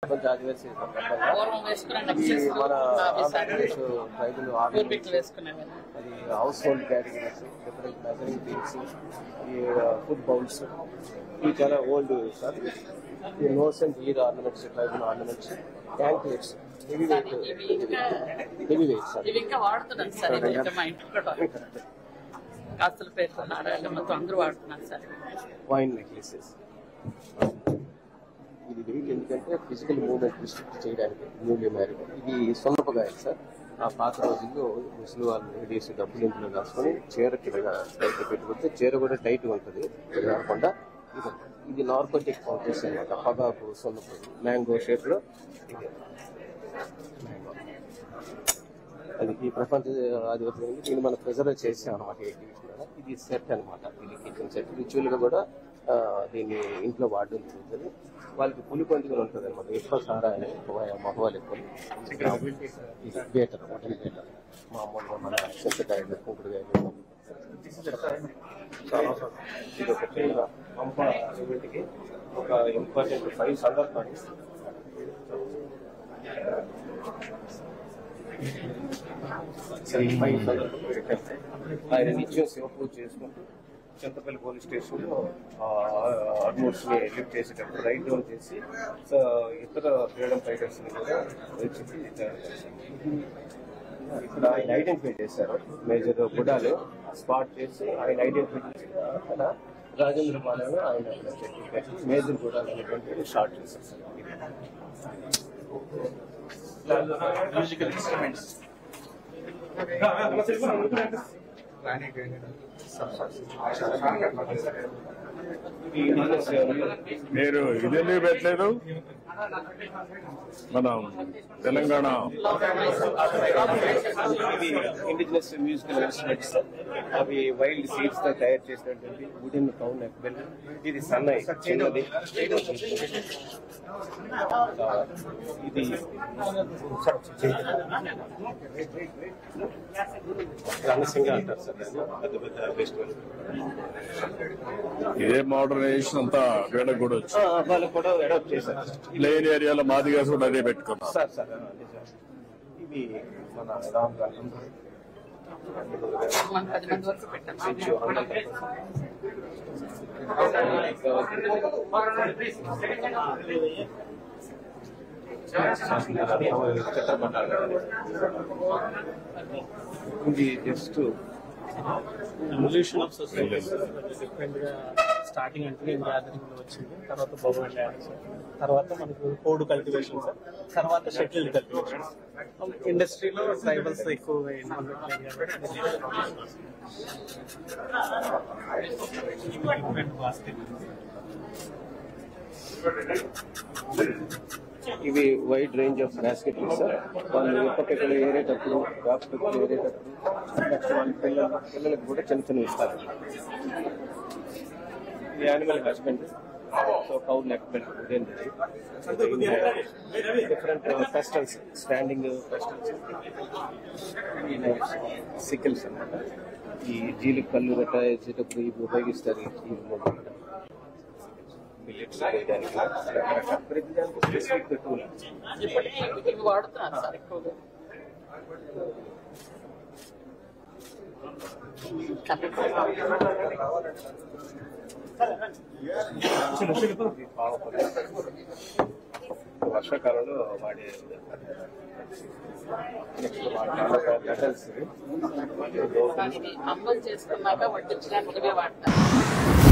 కొంచెం ఆదివాసీ మన ఆంధ్రప్రదేశ్ ట్రైబల్ అది house hold categories, different measuring things, ఈ ఫుడ్ బౌల్స్, ఇవి చాలా ఓల్డ్ సార్. ఈ nose and year ornaments, tribal ornaments, anklets, heavy weight sir. ఇవి ఇంకా వాడుతున్నాను సార్. మా ఇంట్లో కాస్తుల పేరు మొత్తం అందరూ వాడుతున్నారు సార్. వైన్ నెక్లెసెస్, ఇది వెయిట్ ఎందుకంటే ఫిజికల్ మూవ్మెంట్ రిస్ట్రిక్ట్ చేయడానికి. న్యూలీ మ్యారీడ్ ఇది సొన్నపగాయలు సార్. ఆ పాత రోజుల్లో ముసలి వాళ్ళు లేడీస్ డబ్బులు ఇంట్లో రాసుకొని చీర కింద టైట్ పెట్టుకుంటే చీర కూడా టైట్గా ఉంటుంది కాకుండా. ఇది నార్కోటిక్ పౌడర్స్ అనమాట. పొగాకు, సొన్నపొడి, మ్యాంగో షేప్ లో ఇది మ్యాంగో. అది ఈ ప్రపంచ ఆదివాసీ దీన్ని మనం ప్రిజర్వ్ చేసాం అనమాట. ఇది సెట్ అనమాట. ఇది కిచెన్ సెట్. రిచువల్ గా కూడా దీన్ని ఇంట్లో వాడడం జరుగుతుంది. వాళ్ళకి పులిపండుగలు ఉంటుంది అనమాట. ఎక్కువ సారా అని మగవాళ్ళు ఎక్కువ. ఇది బేటర్, మటన్ బేటర్. మామూలుగా మన చింతకాయలు, కుంకుడుకాయలు. ఇది ఒక చిన్న పంప ఈవెంట్కి ఒక ఇంపార్టెంట్ 5 సందర్భాన్ని ఆయన నిత్యం శివ పూజ చేసుకుంటూ చింతపల్లి పోలీస్ స్టేషన్ లో ఆల్మోస్ట్ ని లిఫ్ట్ చేసేటప్పుడు రైట్ డౌన్ చేసి ఇతర ఫ్రీడమ్ ఫైటర్స్ ని కూడా వచ్చి ఇక్కడ ఆయన ఐడెంటిఫై చేశారు. మేజర్ గుడాలు స్పాట్ చేసి ఆయన ఐడెంటిఫై చేసి అక్కడ రాజేంద్ర పాలెంలో ఆయన మేజర్ గుడాలు అనేటువంటి షార్ట్ చేశారు. మ్యూజికల్ ఇన్స్ట్రుమెంట్స్, మీరు ఇదెందుకు పెట్టలేదు? మనం తెలంగాణ ఇండిజినస్ మ్యూజికల్ ఇన్స్ట్రుమెంట్స్, అవి వైల్డ్ సీడ్స్ తో తయారు చేసినటువంటి వుడెన్ కౌన్ నెక్బెల్. ఇది సన్నై చిన్నది. ఇది రణసింగ అంటారు సార్. పెద్ద పెద్ద ఫెస్టివల్. ఇదే మోడర్నైజేషన్ అంతా వీళ్ళకి కూడా వచ్చి వాళ్ళు కూడా అడాప్ట్ చేశారు. ప్లేన్ ఏరియాలో మాదిగా కూడా అదే పెట్టుకున్నాం సార్. సార్ ఇవి మన రామ్ గారు 10 మంది వరకు పెట్టాను. ఇది just evolution of society. Different గా స్టార్టింగ్ అంటే గ్యాదరింగ్ లో వచ్చింది, తర్వాత బొమ్మలు డ్యాన్స్, తర్వాత మనకు కోడ్ కల్టివేషన్ సార్, తర్వాత షటిల్ కల్టివేషన్. ఇండస్ట్రీలో ట్రైబల్స్ ఎక్కువగా ఇవి wide range of basket sir. వాళ్ళు ఎప్పటికప్పుడు ఏరేటప్పుడు, డాక్టర్లు ఏరేటప్పుడు నెక్స్ట్ వాళ్ళ పిల్లలకు కూడా చిన్న చిన్న ఇస్తారు. ఈ animal husband, so cow neck belt, different ఫెస్టల్స్, standing ఫెస్టల్స్, sickles అన్నమాట. ఈ జీలికి కళ్ళు గట్ట వేసేటప్పుడు ఇవి ఉపయోగిస్తారు. ఈ ఇప్పటికీ ఇవి వాడుతున్నారు సార్ ఎక్కువగా. వర్షాకాలంలో వాడే అమలు చేసుకున్నాక వడ్డించడానికి ఇవే వాడతారు.